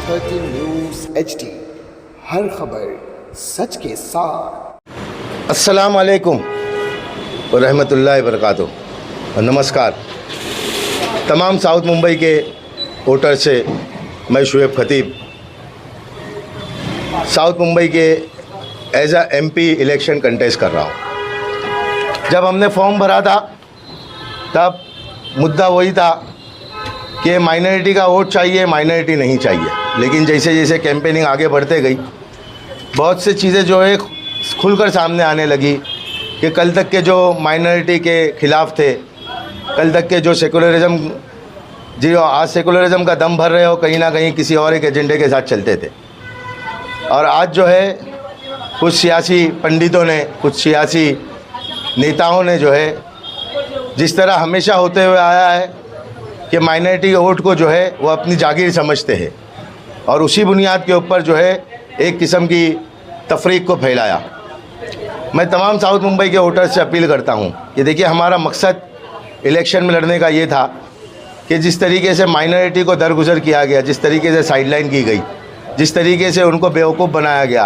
30 news HD, हर खबर सच के साथ। अस्सलाम वालेकुम व रहमतुल्लाहि व बरकातुहू। नमस्कार तमाम साउथ मुंबई के वोटर से। मैं शुएब खतीब साउथ मुंबई के as a MP election contest कर रहा हूँ। जब हमने फॉर्म भरा था तब मुद्दा वही था कि माइनॉरिटी का वोट चाहिए, माइनॉरिटी नहीं चाहिए। लेकिन जैसे जैसे कैंपेनिंग आगे बढ़ते गई, बहुत सी चीज़ें जो है खुलकर सामने आने लगी कि कल तक के जो माइनॉरिटी के ख़िलाफ़ थे, कल तक के जो सेकुलरिज़म, जो आज सेकुलरिज़म का दम भर रहे हो, कहीं ना कहीं किसी और एक एजेंडे के साथ चलते थे। और आज जो है कुछ सियासी पंडितों ने, कुछ सियासी नेताओं ने जो है, जिस तरह हमेशा होते हुए आया है कि माइनॉरिटी के वोट को जो है वो अपनी जागीर समझते हैं, और उसी बुनियाद के ऊपर जो है एक किस्म की तफरीक को फैलाया। मैं तमाम साउथ मुंबई के वोटर्स से अपील करता हूँ कि देखिए, हमारा मकसद इलेक्शन में लड़ने का ये था कि जिस तरीके से माइनॉरिटी को दरगुजर किया गया, जिस तरीके से साइडलाइन की गई, जिस तरीके से उनको बेवकूफ़ बनाया गया,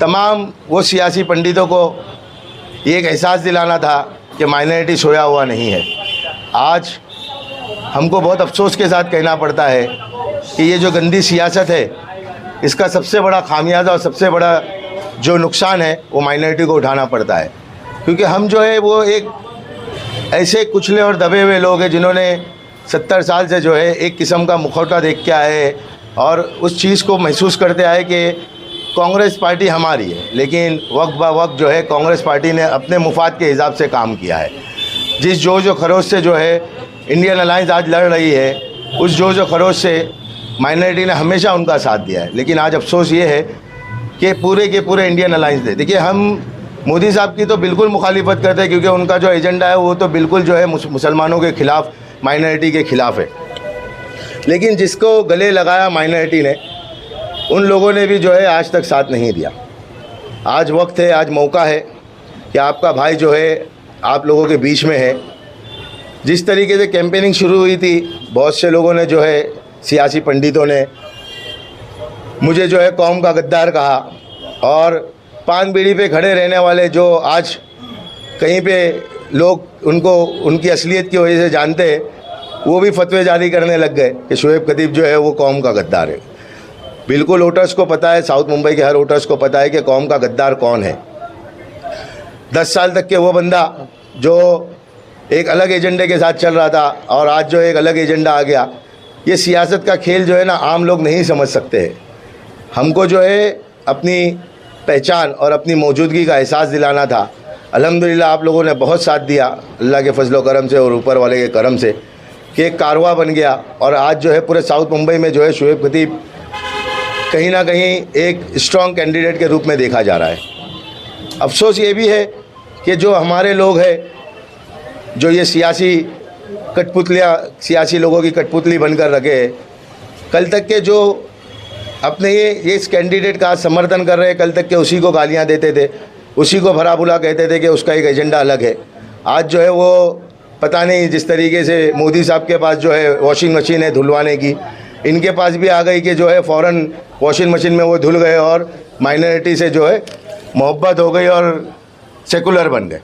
तमाम वो सियासी पंडितों को ये एक एहसास दिलाना था कि माइनॉरिटी सोया हुआ नहीं है। आज हमको बहुत अफसोस के साथ कहना पड़ता है कि ये जो गंदी सियासत है, इसका सबसे बड़ा खामियाजा और सबसे बड़ा जो नुकसान है वो माइनॉरिटी को उठाना पड़ता है। क्योंकि हम जो है वो एक ऐसे कुचले और दबे हुए लोग हैं जिन्होंने 70 साल से जो है एक किस्म का मुखौटा देख के आए और उस चीज़ को महसूस करते आए कि कांग्रेस पार्टी हमारी है। लेकिन वक्त ब वक्त जो है कांग्रेस पार्टी ने अपने मुफाद के हिसाब से काम किया है। जिस जोश व खरोश से जो है इंडियन अलायंस आज लड़ रही है, उस जोश व खरोश से माइनॉरिटी ने हमेशा उनका साथ दिया है। लेकिन आज अफसोस ये है कि पूरे के पूरे इंडियन अलायंस ने, देखिए, हम मोदी साहब की तो बिल्कुल मुखालिफत करते हैं, क्योंकि उनका जो एजेंडा है वो तो बिल्कुल जो है मुसलमानों के ख़िलाफ़, माइनॉरिटी के ख़िलाफ़ है। लेकिन जिसको गले लगाया माइनॉरिटी ने, उन लोगों ने भी जो है आज तक साथ नहीं दिया। आज वक्त है, आज मौका है कि आपका भाई जो है आप लोगों के बीच में है। जिस तरीके से कैंपेनिंग शुरू हुई थी, बहुत से लोगों ने जो है, सियासी पंडितों ने मुझे जो है कौम का गद्दार कहा, और पान बीड़ी पे खड़े रहने वाले जो आज कहीं पे लोग उनको उनकी असलियत की वजह से जानते हैं, वो भी फतवे जारी करने लग गए कि शुएब खतीब जो है वो कौम का गद्दार है। बिल्कुल वोटर्स को पता है, साउथ मुंबई के हर वोटर्स को पता है कि कौम का गद्दार कौन है। 10 साल तक के वो बंदा जो एक अलग एजेंडे के साथ चल रहा था, और आज जो एक अलग एजेंडा आ गया। ये सियासत का खेल जो है ना, आम लोग नहीं समझ सकते हैं। हमको जो है अपनी पहचान और अपनी मौजूदगी का एहसास दिलाना था। अल्हम्दुलिल्लाह आप लोगों ने बहुत साथ दिया, अल्लाह के फजल व करम से और ऊपर वाले के करम से, कि एक कारवां बन गया। और आज जो है पूरे साउथ मुंबई में जो है शुएब खतीब कहीं ना कहीं एक स्ट्रॉन्ग कैंडिडेट के रूप में देखा जा रहा है। अफसोस ये भी है कि जो हमारे लोग हैं, जो ये सियासी कठपुतलियाँ, सियासी लोगों की कठपुतली बनकर रखे, कल तक के जो अपने ये इस कैंडिडेट का समर्थन कर रहे हैं, कल तक के उसी को गालियाँ देते थे, उसी को भला बुरा कहते थे कि उसका एक एजेंडा अलग है। आज जो है वो पता नहीं, जिस तरीके से मोदी साहब के पास जो है वॉशिंग मशीन है धुलवाने की, इनके पास भी आ गई कि जो है फ़ौरन वॉशिंग मशीन में वो धुल गए और माइनॉरिटी से जो है मोहब्बत हो गई और सेकुलर बन गए।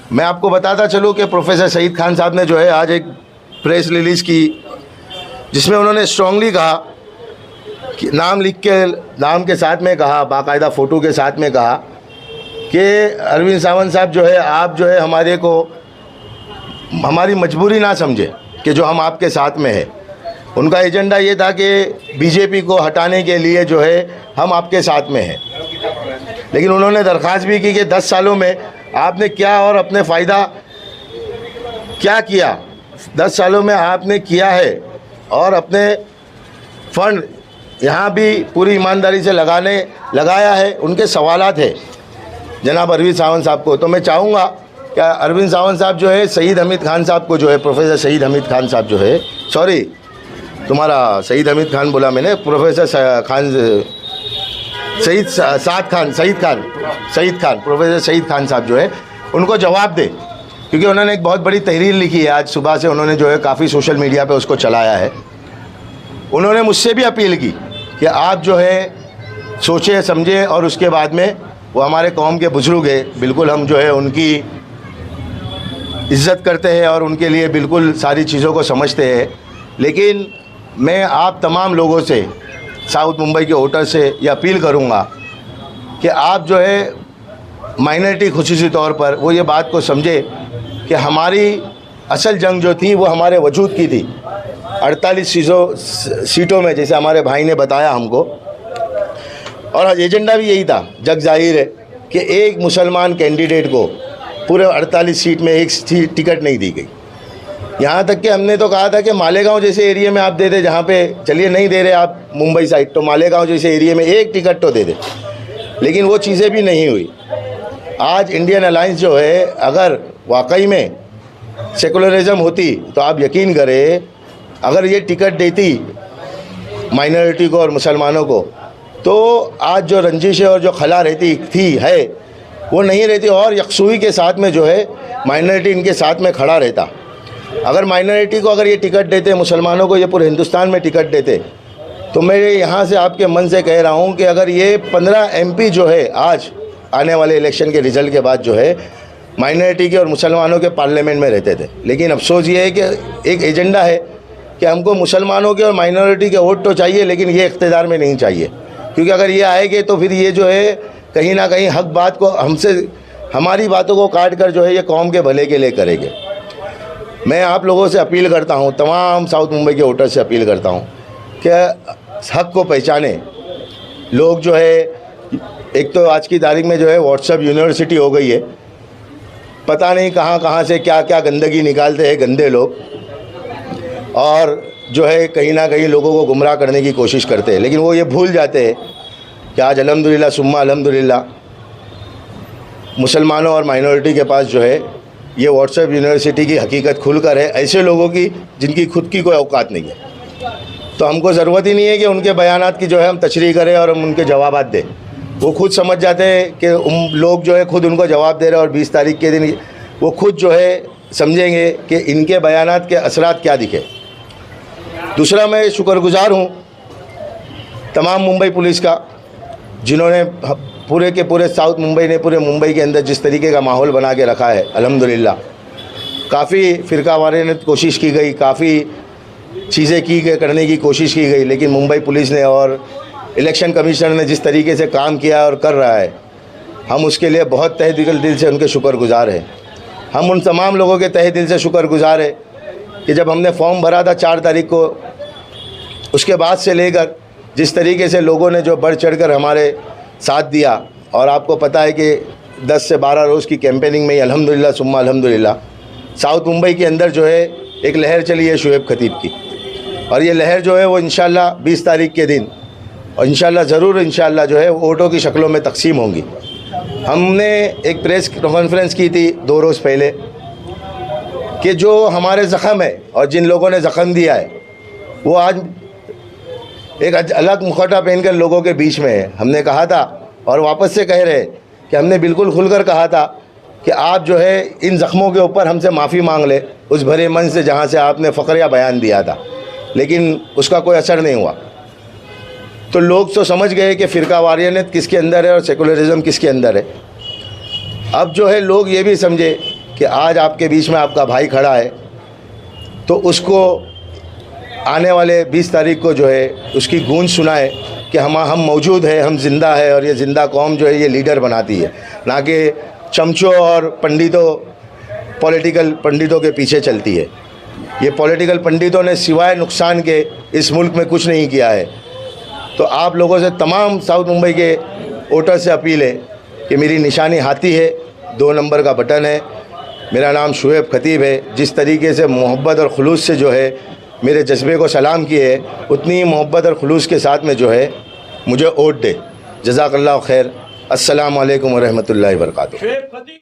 मैं आपको बताता चलूँ कि प्रोफेसर सईद खान साहब ने जो है आज एक प्रेस रिलीज़ की, जिसमें उन्होंने स्ट्रांगली कहा कि नाम लिख के, नाम के साथ में कहा, बाकायदा फ़ोटो के साथ में कहा कि अरविंद सावंत साहब जो है, आप जो है हमारे को, हमारी मजबूरी ना समझे कि जो हम आपके साथ में है। उनका एजेंडा ये था कि बीजेपी को हटाने के लिए जो है हम आपके साथ में हैं। लेकिन उन्होंने दरख्वास्त भी की कि 10 सालों में आपने क्या और अपने फ़ायदा क्या किया, 10 सालों में आपने किया है, और अपने फ़ंड यहाँ भी पूरी ईमानदारी से लगाया है। उनके सवालात है जनाब अरविंद सावंत साहब को। तो मैं चाहूँगा कि अरविंद सावंत साहब जो है सईद हमीद खान साहब को जो है, प्रोफेसर सईद हमीद खान साहब जो है, सॉरी तुम्हारा सईद हमीद खान बोला मैंने, प्रोफेसर खान, सईद खान, प्रोफेसर सईद खान साहब जो है उनको जवाब दे, क्योंकि उन्होंने एक बहुत बड़ी तहरीर लिखी है। आज सुबह से उन्होंने जो है काफ़ी सोशल मीडिया पे उसको चलाया है। उन्होंने मुझसे भी अपील की कि आप जो है सोचे समझे और उसके बाद में, वो हमारे कौम के बुजुर्ग हैं, बिल्कुल हम जो है उनकी इज़्ज़त करते हैं और उनके लिए बिल्कुल सारी चीज़ों को समझते हैं। लेकिन मैं आप तमाम लोगों से, साउथ मुंबई के वोटर से ये अपील करूँगा कि आप जो है माइनॉरिटी खुसूसी तौर पर वो ये बात को समझे कि हमारी असल जंग जो थी वो हमारे वजूद की थी। 48 सीटों में, जैसे हमारे भाई ने बताया हमको, और एजेंडा भी यही था। जग जाहिर है कि एक मुसलमान कैंडिडेट को पूरे 48 सीट में एक टिकट नहीं दी गई। यहाँ तक कि हमने तो कहा था कि मालेगांव जैसे एरिया में आप दे दे, जहाँ पे चलिए नहीं दे रहे आप मुंबई साइड, तो मालेगांव जैसे एरिया में एक टिकट तो दे दे, लेकिन वो चीज़ें भी नहीं हुई। आज इंडियन अलायंस जो है, अगर वाकई में सेकुलरिज्म होती तो आप यकीन करें, अगर ये टिकट देती माइनॉरिटी को और मुसलमानों को, तो आज जो रंजिश और जो खला रहती थी है वो नहीं रहती, और यकसुई के साथ में जो है माइनॉरिटी इनके साथ में खड़ा रहता। अगर माइनॉरिटी को अगर ये टिकट देते, मुसलमानों को ये पूरे हिंदुस्तान में टिकट देते, तो मैं यहाँ से आपके मन से कह रहा हूँ कि अगर ये 15 MP जो है आज आने वाले इलेक्शन के रिज़ल्ट के बाद जो है माइनॉरिटी के और मुसलमानों के पार्लियामेंट में रहते थे। लेकिन अफसोस ये है कि एक एजेंडा है कि हमको मुसलमानों के और माइनॉरिटी के वोट तो चाहिए, लेकिन ये इख्तियार में नहीं चाहिए, क्योंकि अगर ये आएंगे तो फिर ये जो है कहीं ना कहीं हक बात को हमसे, हमारी बातों को काट कर जो है ये कौम के भले के लिए करेंगे। मैं आप लोगों से अपील करता हूँ, तमाम साउथ मुंबई के वोटर से अपील करता हूँ कि हक को पहचाने। लोग जो है, एक तो आज की तारीख में जो है व्हाट्सएप यूनिवर्सिटी हो गई है, पता नहीं कहाँ कहाँ से क्या क्या गंदगी निकालते हैं गंदे लोग, और जो है कहीं ना कहीं लोगों को गुमराह करने की कोशिश करते हैं। लेकिन वो ये भूल जाते हैं कि आज अल्हम्दुलिल्लाह सुम्मा अल्हम्दुलिल्लाह मुसलमानों और माइनॉरिटी के पास जो है ये व्हाट्सएप यूनिवर्सिटी की हकीकत खुलकर है, ऐसे लोगों की जिनकी खुद की कोई औकात नहीं है। तो हमको ज़रूरत ही नहीं है कि उनके बयानात की जो है हम तशरीह करें और हम उनके जवाबात दें। वो खुद समझ जाते हैं कि लोग जो है खुद उनको जवाब दे रहे हैं, और 20 तारीख के दिन वो खुद जो है समझेंगे कि इनके बयानात के असरात क्या दिखे। दूसरा, मैं शुक्रगुजार हूँ तमाम मुंबई पुलिस का, जिन्होंने पूरे के पूरे साउथ मुंबई ने, पूरे मुंबई के अंदर जिस तरीके का माहौल बना के रखा है, अल्हम्दुलिल्लाह। काफ़ी फ़िरकावाराने कोशिश की गई, काफ़ी चीज़ें की गई, करने की कोशिश की गई, लेकिन मुंबई पुलिस ने और इलेक्शन कमीशन ने जिस तरीके से काम किया और कर रहा है, हम उसके लिए बहुत तहे दिल से उनके शुक्रगुजार हैं। हम उन तमाम लोगों के तहे दिल से शुक्रगुजार है कि जब हमने फॉर्म भरा था 4 तारीख को, उसके बाद से लेकर जिस तरीके से लोगों ने जो बढ़ चढ़कर हमारे साथ दिया, और आपको पता है कि 10 से 12 रोज़ की कैंपेनिंग में ही अल्हम्दुलिल्लाह सुम्मा अल्हम्दुलिल्लाह साउथ मुंबई के अंदर जो है एक लहर चली है शुएब खतीब की, और ये लहर जो है वो इंशाल्लाह 20 तारीख के दिन, और इंशाल्लाह ज़रूर इंशाल्लाह जो है वोटों की शक्लों में तकसीम होंगी। हमने एक प्रेस कॉन्फ्रेंस की थी 2 रोज़ पहले कि जो हमारे ज़ख़म है और जिन लोगों ने ज़ख़म दिया है वो आज एक अलग मुखौटा पहनकर लोगों के बीच में है। हमने कहा था और वापस से कह रहे कि हमने बिल्कुल खुलकर कहा था कि आप जो है इन ज़ख्मों के ऊपर हमसे माफ़ी मांग ले, उस भरे मन से जहाँ से आपने फ़ख्र या बयान दिया था, लेकिन उसका कोई असर नहीं हुआ। तो लोग तो समझ गए कि फ़िरकावारियत किसके अंदर है और सेकुलरिज्म किसके अंदर है। अब जो है लोग ये भी समझे कि आज आपके बीच में आपका भाई खड़ा है, तो उसको आने वाले 20 तारीख को जो है उसकी गूंज सुनाए कि हम मौजूद हैं, हम ज़िंदा है, और ये ज़िंदा कौम जो है ये लीडर बनाती है, ना कि चमचों और पंडितों, पॉलिटिकल पंडितों के पीछे चलती है। ये पॉलिटिकल पंडितों ने सिवाय नुकसान के इस मुल्क में कुछ नहीं किया है। तो आप लोगों से, तमाम साउथ मुंबई के वोटर से अपील है कि मेरी निशानी हाथी है, 2 नंबर का बटन है, मेरा नाम शुएब खतीब है। जिस तरीके से मोहब्बत और खुलूस से जो है मेरे जज्बे को सलाम किए है, उतनी मोहब्बत और खुलूस के साथ में जो है मुझे वोट दे। जज़ाकल्लाह खैर। अस्सलामु अलैकुम व रहमतुल्लाहि व बरकातुहू।